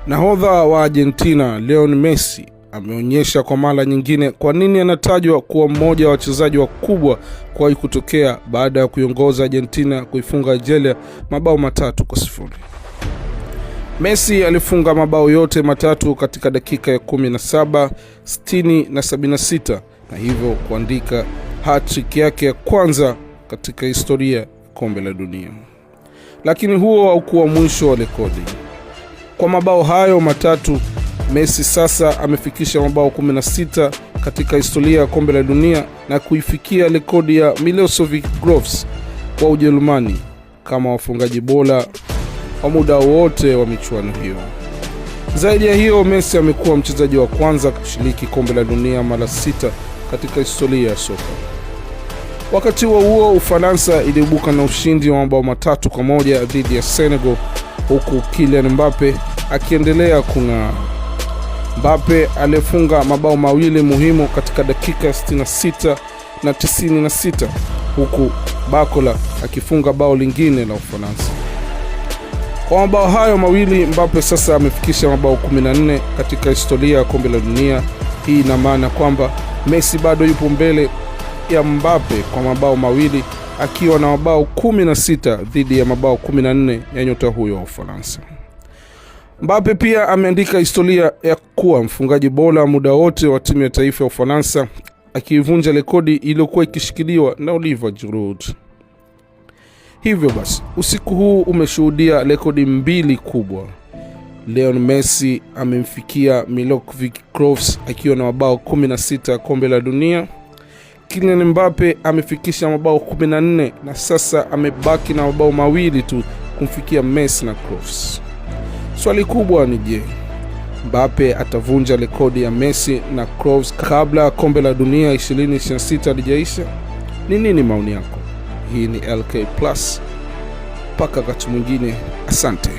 Nahodha wa Argentina Lionel Messi ameonyesha kwa mara nyingine kwa nini anatajwa kuwa mmoja wa wachezaji wakubwa kuwahi kutokea baada ya kuiongoza Argentina kuifunga Algeria mabao 3-0. Messi alifunga mabao yote matatu katika dakika ya 17, 60 na 76 na hivyo kuandika hat-trick yake ya kwanza katika historia ya kombe la dunia. Lakini huo haukuwa mwisho wa rekodi. Kwa mabao hayo matatu, Messi sasa amefikisha mabao 16 katika historia ya kombe la dunia na kuifikia rekodi ya Miloslav Klose wa Ujerumani kama wafungaji bora wa muda wote wa michuano hiyo. Zaidi ya hiyo, Messi amekuwa mchezaji wa kwanza kushiriki kombe la dunia mara 6 katika historia ya soka. Wakati huo Ufaransa iliibuka na ushindi wa mabao 3-1 dhidi ya Senegal, huku Kylian Mbappe akiendelea kung'aa. Mbappe alifunga mabao mawili muhimu katika dakika 66 na 96, huku Barcola akifunga bao lingine la Ufaransa. Kwa mabao hayo mawili, Mbappe sasa amefikisha mabao 14 katika historia ya kombe la dunia. Hii ina maana kwamba Messi bado yupo mbele ya Mbappe kwa mabao mawili, akiwa na mabao 16 dhidi ya mabao 14 ya nyota huyo wa Ufaransa. Mbappe pia ameandika historia ya kuwa mfungaji bora muda wote wa timu ya taifa ya Ufaransa, akivunja rekodi iliyokuwa ikishikiliwa na Olivier Giroud. Hivyo basi, usiku huu umeshuhudia rekodi mbili kubwa. Lionel Messi amemfikia Miloslav Klose akiwa na mabao 16 kombe la dunia. Kylian Mbappe amefikisha mabao 14 na sasa amebaki na mabao mawili tu kumfikia Messi na Klose. Swali kubwa ni je, Mbappe atavunja rekodi ya Messi na Klose kabla ya kombe la dunia 2026 lijaisha? Ni nini maoni yako? Hii ni LK Plus. Paka wakati mwingine, asante.